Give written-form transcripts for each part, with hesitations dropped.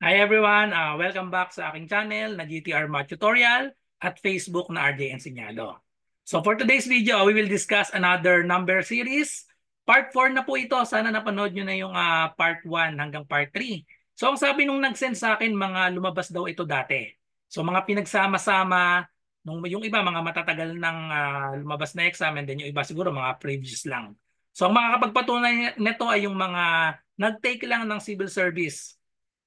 Hi everyone, welcome back sa aking channel na GTR Math Tutorial at Facebook na RJ Enseñado. So for today's video, we will discuss another number series. Part 4 na po ito. Sana napanood nyo na yung part 1 hanggang part 3. So ang sabi nung nag-send sa akin, mga lumabas daw ito dati. So mga pinagsama-sama, yung iba mga matatagal ng lumabas na exam and then yung iba siguro mga previous lang. So ang makakapagpatunay nito ay yung mga nag-take lang ng civil service.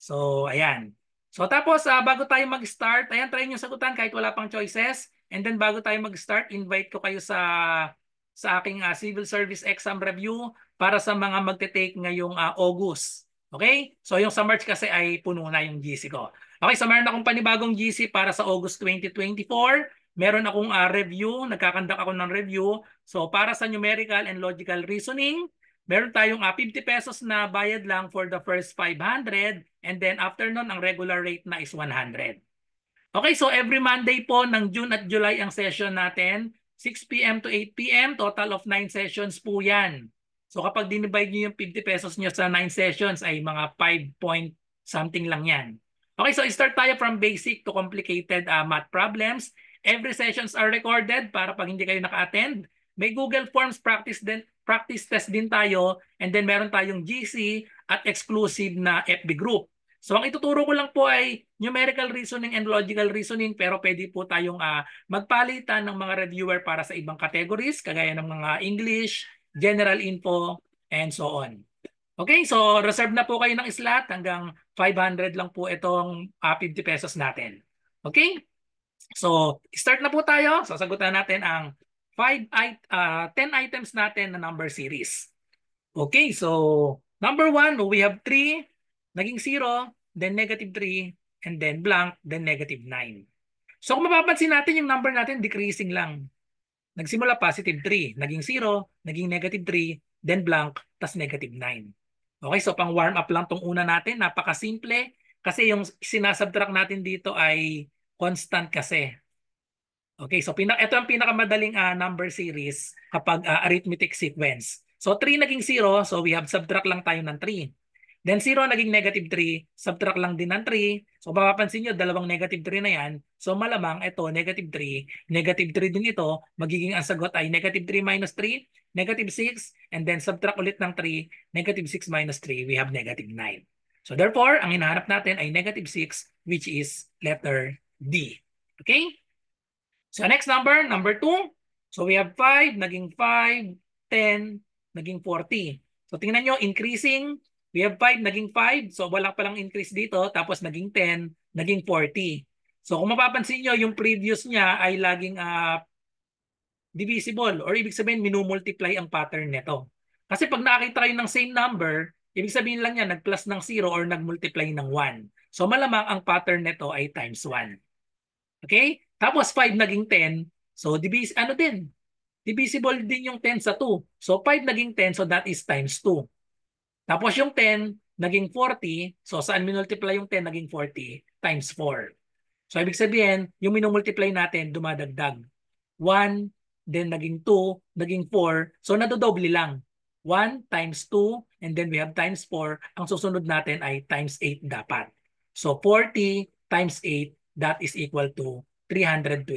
So, ayan. So, tapos, bago tayo mag-start, ayan, try nyo sagutan kahit wala pang choices. And then, bago tayo mag-start, invite ko kayo sa aking civil service exam review para sa mga magte-take ngayong August. Okay? So, yung sa March kasi ay puno na yung GC ko. Okay, so meron akong panibagong GC para sa August 2024. Meron akong review, nagkakandak ako ng review. So, para sa numerical and logical reasoning, meron tayong 50 pesos na bayad lang for the first 500 and then after nun ang regular rate na is 100. Okay, so every Monday po ng June at July ang session natin, 6 p.m. to 8 p.m. Total of 9 sessions po yan. So kapag dinivide niyo yung 50 pesos niyo sa 9 sessions ay mga 5 point something lang yan. Okay, so start tayo from basic to complicated math problems. Every sessions are recorded para pag hindi kayo naka-attend. May Google Forms practice test din tayo and then meron tayong GC at exclusive na FB group. So ang ituturo ko lang po ay numerical reasoning and logical reasoning pero pwede po tayong magpalitan ng mga reviewer para sa ibang categories kagaya ng mga English, general info, and so on. Okay, so reserve na po kayo ng slot hanggang 500 lang po itong 50 pesos natin. Okay? So, start na po tayo. Sasagutan natin ang 10 items natin na number series. Okay, so number 1, we have 3, naging 0, then negative 3, and then blank, then negative 9. So kung mapapansin natin yung number natin, decreasing lang. Nagsimula positive 3, naging 0, naging negative 3, then blank, tas negative 9. Okay, so pang warm up lang tong una natin. Napakasimple kasi yung sinasubtract natin dito ay constant kasi. Okay, so ito ang pinakamadaling number series kapag arithmetic sequence. So 3 naging 0, so we have subtract lang tayo ng 3. Then 0 naging negative 3, subtract lang din ng 3. So mapapansin nyo, dalawang negative 3 na yan. So malamang ito, negative 3 din ito. Magiging ang sagot ay negative 3 minus 3, negative 6, and then subtract ulit ng 3, negative 6 minus 3, we have negative 9. So therefore, ang hinahanap natin ay negative 6, which is letter D. Okay? So next number 2. So we have 5, naging 5, 10, naging 40. So tingnan nyo, increasing. We have 5, naging 5. So wala palang increase dito. Tapos naging 10, naging 40. So kung mapapansin nyo, yung previous niya ay laging divisible. Or ibig sabihin, minumultiply ang pattern nito. Kasi pag nakakita kayo ng same number, ibig sabihin lang yan, nag-plus ng 0 or nag-multiply ng 1. So malamang ang pattern nito ay times 1. Okay? Tapos 5 naging 10. So divisible din yung 10 sa 2. So 5 naging 10, so that is times 2. Tapos yung 10 naging 40. So saan minultiply yung 10 naging 40? Times 4. So ibig sabihin, yung minumultiply natin dumadagdag. 1, then naging 2, naging 4. So nadodoble lang. 1 times 2, and then we have times 4. Ang susunod natin ay times 8 dapat. So 40 times 8, that is equal to 320.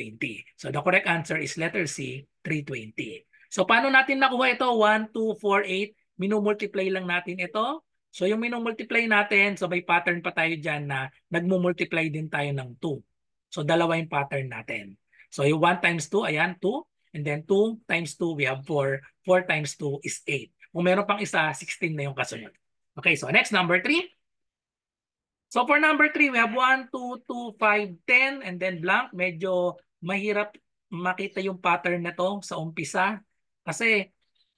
So the correct answer is letter C, 320. So paano natin nakuha ito? 1, 2, 4, 8. Minumultiply lang natin ito. So yung minumultiply natin, so may pattern pa tayo dyan na nagmumultiply din tayo ng 2. So dalawa yung pattern natin. So yung 1 times 2, ayan, 2. And then 2 times 2, we have 4. 4 times 2 is 8. Kung meron pang isa, 16 na yung kasunod. Okay, so next, number 3. So for number 3, we have 1, 2, 2, 5, 10, and then blank. Medyo mahirap makita yung pattern na to sa umpisa. Kasi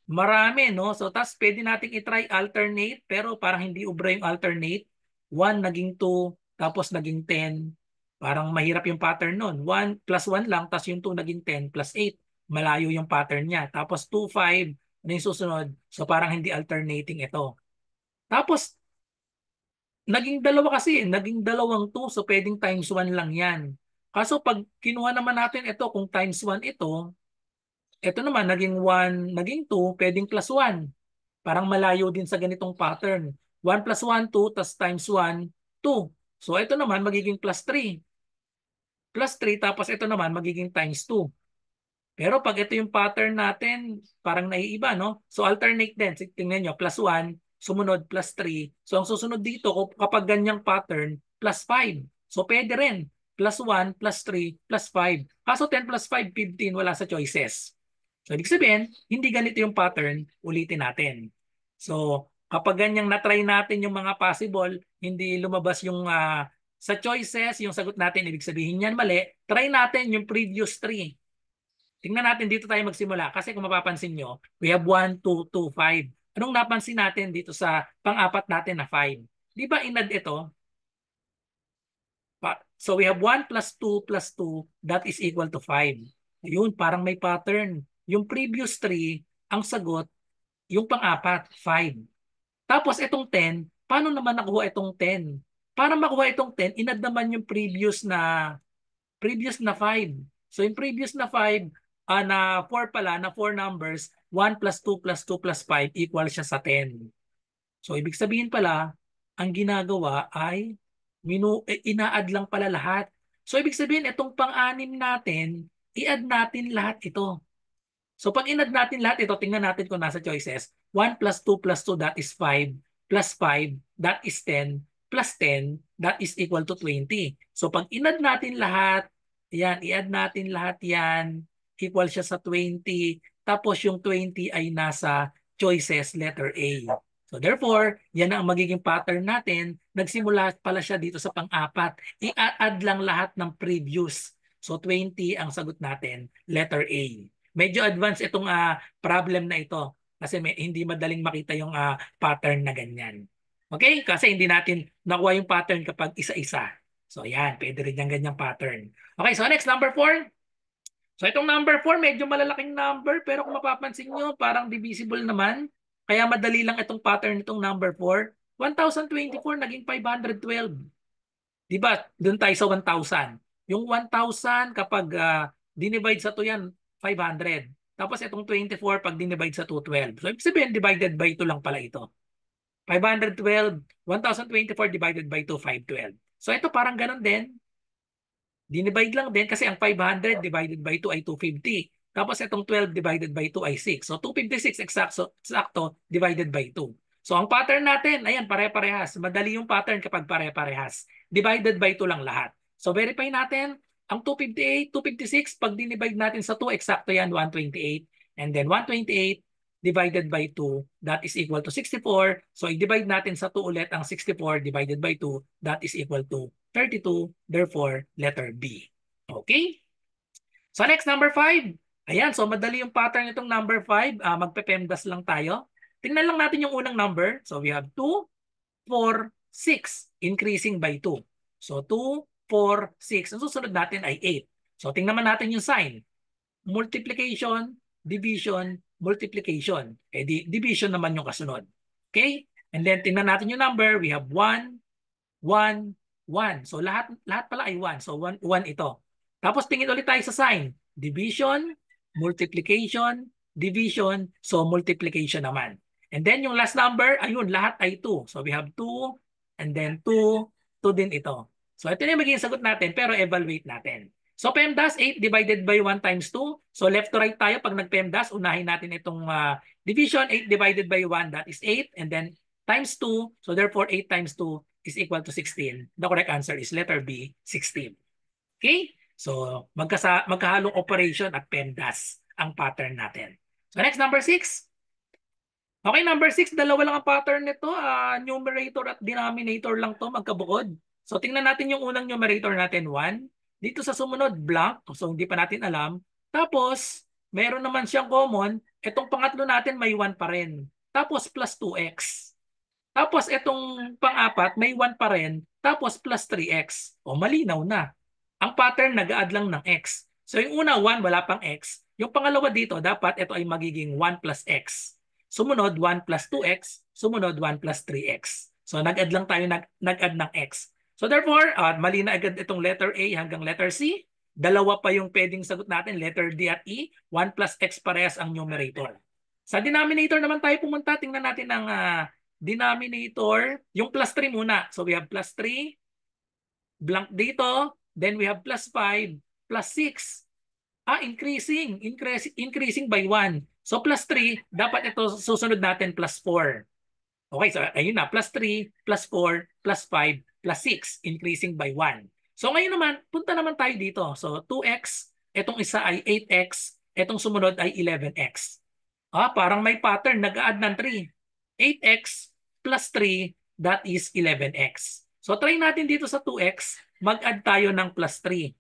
marami, no? So tapos pwede nating i-try alternate, pero parang hindi ubra yung alternate. 1 naging 2, tapos naging 10. Parang mahirap yung pattern nun. 1 plus 1 lang, tapos yung 2 naging 10 plus 8. Malayo yung pattern niya. Tapos 2, 5, ano yung susunod? So parang hindi alternating ito. Tapos naging dalawa kasi, naging dalawang 2, so pwedeng times 1 lang yan. Kaso pag kinuha naman natin ito, kung times 1 ito naman naging 1, naging 2, pwedeng plus 1. Parang malayo din sa ganitong pattern. 1 plus 1, 2, tas times 1, 2. So ito naman magiging plus 3. Plus 3 tapos ito naman magiging times 2. Pero pag ito yung pattern natin, parang naiiba, no? So alternate din. Tingnan nyo, plus 1, sumunod plus 3. So ang susunod dito, kapag ganyang pattern, plus 5. So pwede rin. Plus 1, plus 3, plus 5. Kaso 10 plus 5, 15, wala sa choices. So ibig sabihin, hindi ganito yung pattern, ulitin natin. So kapag ganyang na-try natin yung mga possible, hindi lumabas yung sa choices, yung sagot natin, ibig sabihin yan mali, try natin yung previous 3. Tingnan natin dito tayo magsimula kasi kung mapapansin nyo, we have 1, 2, 2, 5. Anong napansin natin dito sa pang-apat natin na 5? Di ba inad ito? So we have 1 plus 2 plus 2, that is equal to 5. Yun, parang may pattern. Yung previous 3, ang sagot, yung pang-apat, 5. Tapos itong 10, paano naman nakuha itong 10? Para makuha itong 10, inad naman yung previous na 5. So yung previous na 5, na 4 pala, na 4 numbers, 1 plus 2 plus 2 plus 5 equal siya sa 10. So ibig sabihin pala, ang ginagawa ay ina-add lang pala lahat. So ibig sabihin, itong pang-anim natin, i-add natin lahat ito. So pag in-add natin lahat ito, tingnan natin kung nasa choices. 1 plus 2 plus 2, that is 5. Plus 5, that is 10. Plus 10, that is equal to 20. So pag in-add natin lahat, yan, i-add natin lahat yan, equal siya sa 20. Tapos yung 20 ay nasa choices letter A. So therefore, yan ang magiging pattern natin. Nagsimula pala siya dito sa pang-apat. I-add lang lahat ng previous. So 20 ang sagot natin, letter A. Medyo advanced itong problem na ito kasi hindi madaling makita yung pattern na ganyan. Okay? Kasi hindi natin nakuha yung pattern kapag isa-isa. So yan, pwede rin yung ganyang pattern. Okay, so next, number 4. So itong number 4, medyo malalaking number pero kung mapapansin nyo, parang divisible naman. Kaya madali lang itong pattern nitong number 4. 1024 naging 512. Di ba? Doon tayo sa 1,000. Yung 1,000 kapag dinivide sa 2 yan, 500. Tapos itong 24 pag dinivide sa 212. So ibig sabihin divided by 2 lang pala ito. 512, 1,024 divided by 2, 512. So ito parang ganun din. Dinivide lang din kasi ang 500 divided by 2 ay 250. Tapos itong 12 divided by 2 ay 6. So 256 eksakto divided by 2. So ang pattern natin, ayan, pare-parehas. Madali yung pattern kapag pare-parehas. Divided by 2 lang lahat. So verify natin, ang 258, 256, pag dinivide natin sa 2, eksakto yan, 128. And then 128 divided by 2, that is equal to 64. So i-divide natin sa 2 ulit ang 64 divided by 2, that is equal to 32, therefore, letter B. Okay? So next, number 5. Ayan, so madali yung pattern nitong number 5. Magpe-PEMDAS lang tayo. Tingnan lang natin yung unang number. So we have 2, 4, 6, increasing by 2. So 2, 4, 6. Ang susunod natin ay 8. So tingnan natin yung sign. Multiplication, division, multiplication. Division naman yung kasunod. Okay? And then tingnan natin yung number. We have 1, 1, 1. So lahat pala ay 1. So 1 ito. Tapos tingin ulit tayo sa sign. Division, multiplication, division, so multiplication naman. And then yung last number, ayun, lahat ay 2. So we have 2 and then 2, 2 din ito. So ito na yung magiging sagot natin pero evaluate natin. So PEMDAS 8 divided by 1 times 2. So left to right tayo pag nag-PEMDAS, unahin natin itong division. 8 divided by 1, that is 8. And then times 2, so therefore 8 times 2 is equal to 16. The correct answer is letter B, 16. Okay? So magkahalong operation at PEMDAS ang pattern natin. So next, number 6. Okay, number 6, dalawa lang ang pattern nito. Numerator at denominator lang to magkabukod. So tingnan natin yung unang numerator natin, 1. Dito sa sumunod, blank. So hindi pa natin alam. Tapos, meron naman siyang common. Itong pangatlo natin may 1 pa rin. Tapos plus 2x. Tapos itong pang-apat may 1 pa rin. Tapos plus 3x. O malinaw na. Ang pattern nag-add lang ng x. So yung una 1, wala pang x. Yung pangalawa dito, dapat ito ay magiging 1 plus x. Sumunod 1 plus 2x. Sumunod 1 plus 3x. So nag-add lang tayo, nag-add ng x. So therefore, mali na agad itong letter A hanggang letter C. Dalawa pa yung pwedeng sagot natin, letter D at E. 1 plus x parehas ang numerator. Sa denominator naman tayo pumunta. Tingnan natin ang denominator. Yung plus 3 muna. So we have plus 3. blank dito. Then we have plus 5, plus 6. Increasing by 1. So plus 3, dapat ito susunod natin plus 4. Okay, so ayun na, plus 3, plus 4, plus 5, plus 6, increasing by 1. So ngayon naman, punta naman tayo dito. So 2x, itong isa ay 8x, itong sumunod ay 11x. Parang may pattern, nag-add ng 3. 8x plus 3, that is 11x. So try natin dito sa 2x, mag-add tayo ng plus 3.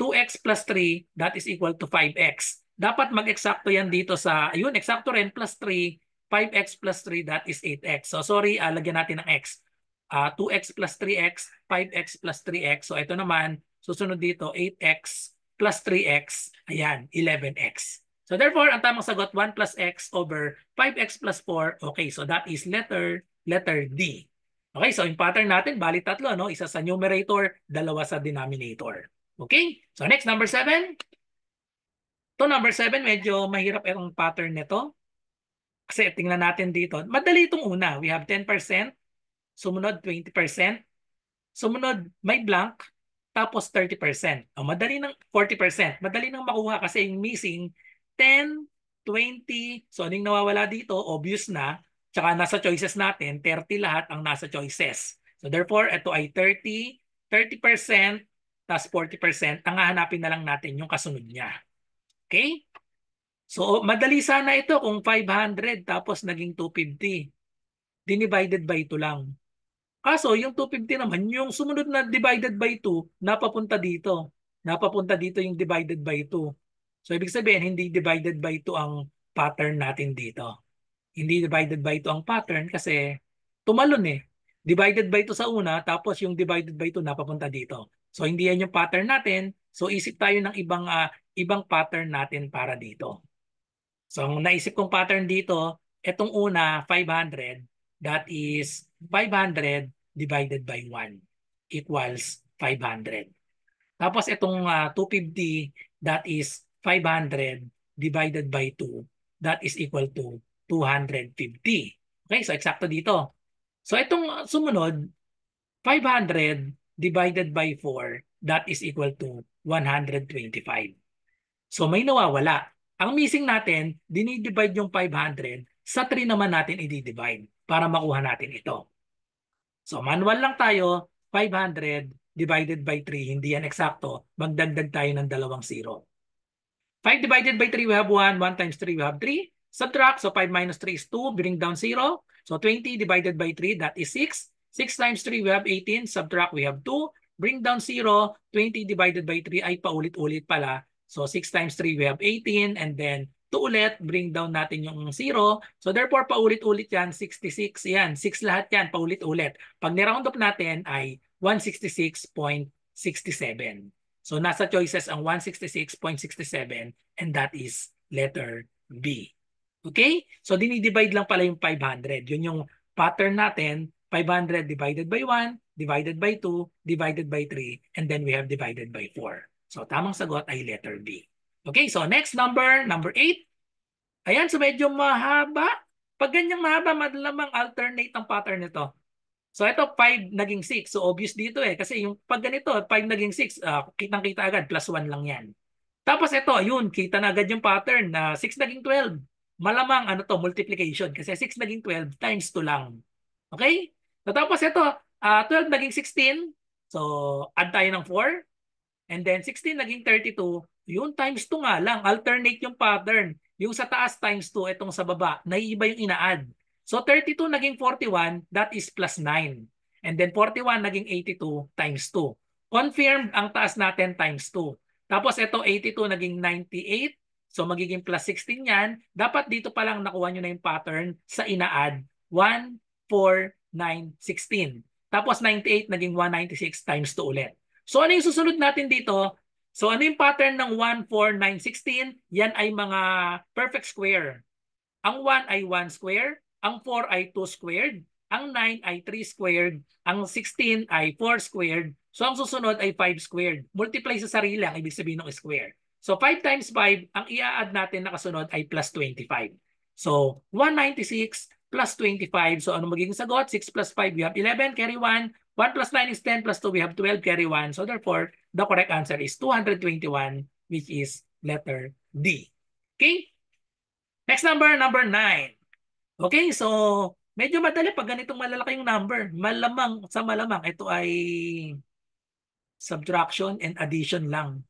2x plus 3, that is equal to 5x. Dapat mag-eksakto yan dito sa, ayun, eksakto rin, plus 3, 5x plus 3, that is 8x. So sorry, lagyan natin ng x. 2x plus 3x, 5x plus 3x. So ito naman, susunod dito, 8x plus 3x, ayan, 11x. So therefore, ang tamang sagot, 1 plus x over 5x plus 4. Okay, so that is letter D. Okay, so yung pattern natin, bali tatlo, no? Isa sa numerator, dalawa sa denominator. Okay, so next, number 7. Ito, number 7, medyo mahirap itong pattern nito. Kasi tingnan natin dito. Madali itong una. We have 10%, sumunod 20%, sumunod may blank, tapos 30%. Madali ng 40%. Madali nang makuha kasi yung missing 10, 20. So anong nawawala dito? Obvious na. Tsaka nasa choices natin, 30 lahat ang nasa choices. So therefore, ito ay 30, 30%, tas 40%, ang hahanapin na lang natin yung kasunod niya. Okay? So, madali sana ito kung 500 tapos naging 250. Dinivided by 2 lang. Kaso, yung 250 naman, yung sumunod na divided by 2, napapunta dito. Napapunta dito yung divided by 2. So, ibig sabihin, hindi divided by 2 ang pattern natin dito. Hindi divided by 2 ang pattern kasi tumalon eh. Divided by 2 sa una, tapos yung divided by 2 napapunta dito. So hindi yan yung pattern natin. So isip tayo ng ibang pattern natin para dito. So ang naisip kong pattern dito, etong una 500, that is 500 divided by 1 equals 500. Tapos itong 250, that is 500 divided by 2, that is equal to 250. Okay, so eksakto dito. So itong sumunod, 500 divided by 4, that is equal to 125. So may nawawala. Ang missing natin, dinidivide yung 500, sa 3 naman natin i-divide para makuha natin ito. So manual lang tayo, 500 divided by 3, hindi yan eksakto, magdagdag tayo ng 2 0. 5 divided by 3, we have 1. 1 times 3, we have 3. Subtract, so 5 minus 3 is 2, bring down 0. So 20 divided by 3, that is 6. 6 times 3, we have 18. Subtract, we have 2. Bring down 0. 20 divided by 3 ay paulit-ulit pala. So 6 times 3, we have 18. And then 2 ulit, bring down natin yung 0. So therefore, paulit-ulit yan, 66. Yan, 6 lahat yan, paulit-ulit. Pag niround up natin ay 166.67. So nasa choices ang 166.67 and that is letter B. Okay? So dinidivide lang pala yung 500. Yun yung pattern natin, 500 divided by 1, divided by 2, divided by 3, and then we have divided by 4. So tamang sagot ay letter B. Okay, so next number 8. Ayan, so medyo mahaba. Pag ganyang mahaba, malamang alternate ang pattern nito. So ito 5 naging 6. So obvious dito eh. Kasi yung pag ganito, 5 naging 6, kitang-kita agad, plus 1 lang yan. Tapos ito, yun, kita na agad yung pattern na 6 naging 12. Malamang ano to, multiplication. Kasi 6 naging 12 times 2 lang. Okay? So tapos ito, 12 naging 16. So add tayo ng 4. And then 16 naging 32. Yun, times 2 nga lang. Alternate yung pattern. Yung sa taas times 2, itong sa baba, naiiba yung ina-add. So 32 naging 41, that is plus 9. And then 41 naging 82 times 2. Confirmed ang taas natin times 2. Tapos ito 82 naging 98. So magiging plus 16 yan. Dapat dito pa lang nakuha nyo na yung pattern sa ina-add. 1, 4, 9, 16. Tapos 98 naging 196 times 2 ulit. So ano yung susunod natin dito? So ano yung pattern ng 1, 4, 9, 16? Yan ay mga perfect square. Ang 1 ay 1 square. Ang 4 ay 2 squared, ang 9 ay 3 squared, ang 16 ay 4 squared, so ang susunod ay 5 squared. Multiply sa sarili ang ibig sabihin ng square. So 5 times 5, ang i-add natin na kasunod ay plus 25. So 196 plus 25, so ano magiging sagot? 6 plus 5, we have 11, carry 1, 1 plus 9 is 10 plus 2, we have 12, carry 1. So therefore, the correct answer is 221, which is letter D. Okay? Next number, number 9. Okay, so medyo madali pag ganitong malalaki yung number. Malamang, sa malamang, ito ay subtraction and addition lang.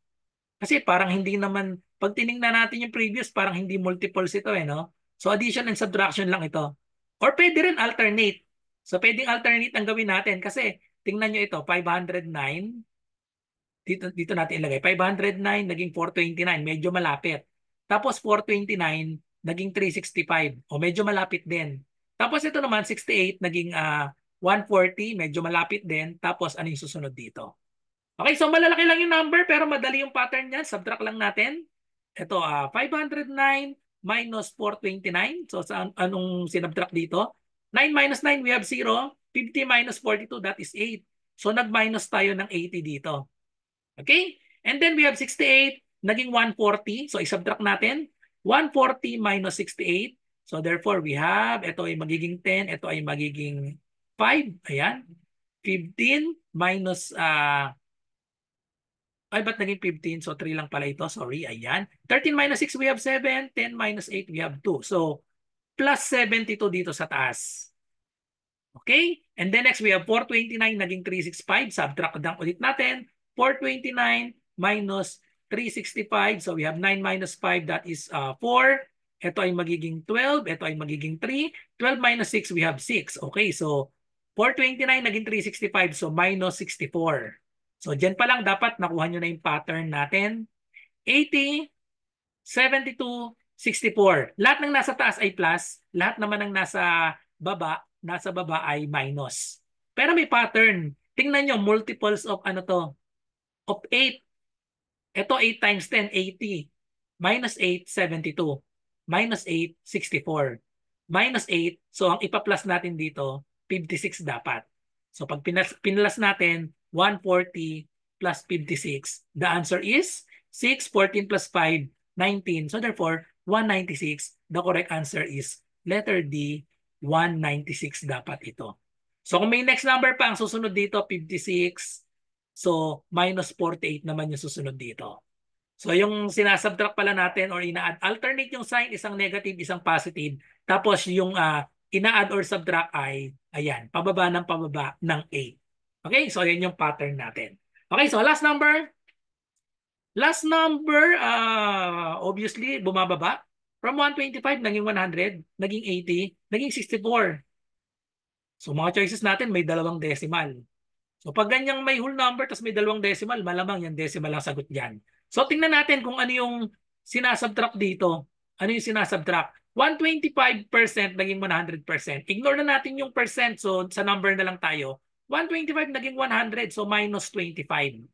Kasi parang hindi naman, pag tinignan natin yung previous, parang hindi multiples ito eh, no? So addition and subtraction lang ito. Or pwede rin alternate. So pwedeng alternate ang gawin natin kasi tingnan nyo ito, 509. Dito natin ilagay. 509 naging 429, medyo malapit. Tapos 429 naging 365, o medyo malapit din. Tapos ito naman 68 naging 140, medyo malapit din. Tapos ano yung susunod dito? Okay, so malalaki lang yung number pero madali yung pattern niyan. Subtract lang natin. Ito, 509 minus 429. So, anong sinubtract dito? 9 minus 9, we have 0. 50 minus 42, that is 8. So, nag-minus tayo ng 80 dito. Okay? And then we have 68, naging 140. So, isubtract natin. 140 minus 68. So, therefore, we have, ito ay magiging 10, ito ay magiging 5. Ayan. 15 minus ay, ba't naging 15? So, 3 lang pala ito. Sorry, ayan. 13 minus 6, we have 7. 10 minus 8, we have 2. So, plus 72 dito sa taas. Okay? And then next, we have 429, naging 365. Subtract lang ulit natin. 429 minus 365. So, we have 9 minus 5, that is 4. Ito ay magiging 12. Ito ay magiging 3. 12 minus 6, we have 6. Okay, so 429 naging 365. So, minus 64. So, dyan pa lang dapat nakuha nyo na yung pattern natin. 80, 72, 64. Lahat ng nasa taas ay plus. Lahat naman ng nasa baba ay minus. Pero may pattern. Tingnan nyo, multiples of ano to? Of 8. Ito 8 times 10, 80. Minus 8, 72. Minus 8, 64. Minus 8, so ang ipa-plus natin dito, 56 dapat. So pag pinlas natin, 140 plus 56. The answer is 6, 14 plus 5, 19. So therefore, 196. The correct answer is letter D, 196 dapat ito. So kung may next number pa, ang susunod dito, 56. So minus 48 naman yung susunod dito. So yung sinasubtract pala natin or ina-add, alternate yung sign, isang negative, isang positive. Tapos yung ina-add or subtract ay, ayan, pababa ng 8. Okay, so yan yung pattern natin. Okay, so last number. Last number, obviously, bumababa. From 125, naging 100, naging 80, naging 64. So mga choices natin, may dalawang decimal. So pag ganyang may whole number tapos may dalawang decimal, malamang yung decimal ang sagot dyan. So tingnan natin kung ano yung sinasubtract dito. Ano yung sinasubtract? 125% naging 100%. Ignore na natin yung percent. So sa number na lang tayo. 125 naging 100. So minus 25.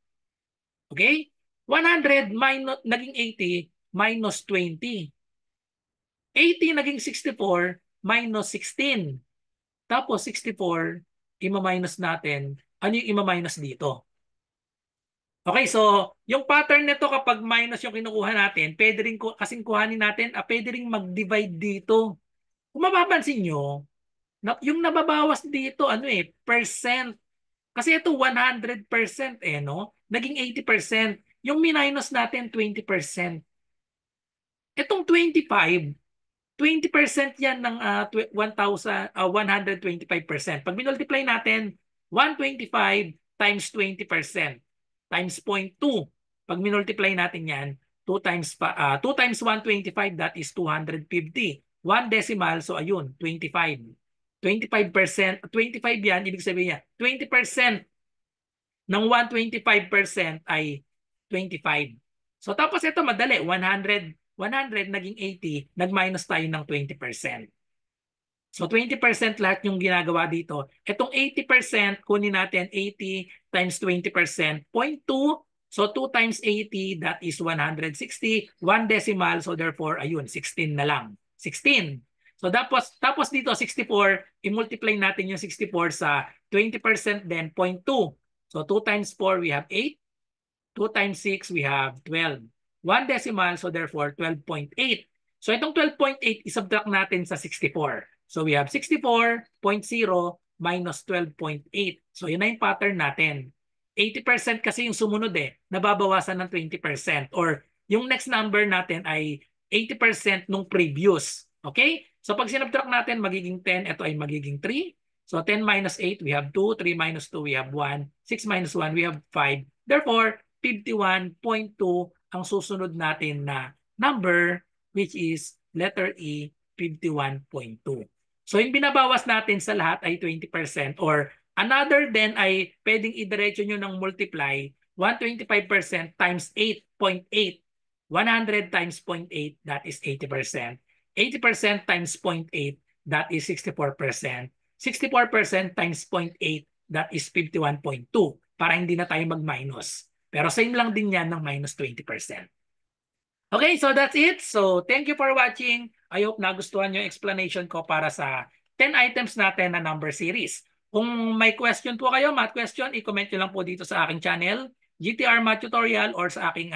Okay? 100 minus, naging 80 minus 20. 80 naging 64 minus 16. Tapos 64, ima-minus natin. Ano yung ima-minus dito? Okay, so yung pattern nito kapag minus yung kinukuha natin, pwede rin kasing kuhanin natin, pwede rin mag-divide dito. Kung mapapansin nyo, yung nababawas dito, percent. Kasi ito 100% no? Naging 80%. Yung minus natin, 20%. Itong 25%, 20% yan ng 125%. Pag minultiply natin, 125 times 20% times 0.2. Pag minultiply natin yan, 2 times 125, that is 250. 1 decimal, so ayun, 25. 25%, 25 yan, ibig sabihin niya, 20% ng 125% ay 25. So tapos ito madali, 100 naging 80, nag-minus tayo ng 20%. So 20% lahat yung ginagawa dito. Itong 80%, kunin natin 80 times 20%, 0.2. So 2 times 80, that is 160. 1 decimal, so therefore, ayun, 16 na lang. 16. So tapos dito, 64, i-multiply natin yung 64 sa 20% then 0.2. So 2 times 4, we have 8. 2 times 6, we have 12. 1 decimal, so therefore 12.8. So itong 12.8, isubtract natin sa 64. So we have 64.0 minus 12.8. So yun na yung pattern natin. 80% kasi yung sumunod nababawasan ng 20%. Or yung next number natin ay 80% nung previous. Okay? So pag sinubtract natin, magiging 10. Ito ay magiging 3. So 10 minus 8, we have 2. 3 minus 2, we have 1. 6 minus 1, we have 5. Therefore, 51.2 ang susunod natin na number, which is letter E, 51.2. So yung binabawas natin sa lahat ay 20%, or another then ay pwedeng idiretso nyo ng multiply 125% times 8.8. 100 times 0.8, that is 80%. 80% times 0.8, that is 64%. 64% times 0.8, that is 51.2. Para hindi na tayo mag-minus. Pero same lang din yan ng minus 20%. Okay, so that's it. So thank you for watching. I hope nagustuhan nyo yung explanation ko para sa 10 items natin na number series. Kung may question po kayo, math question, i-comment nyo lang po dito sa aking channel, GTR Math Tutorial, or sa aking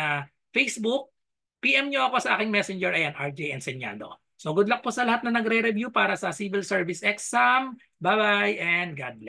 Facebook. PM nyo ako sa aking messenger, ayan, RJ Enseñado. So good luck po sa lahat na nagre-review para sa civil service exam. Bye-bye and God bless.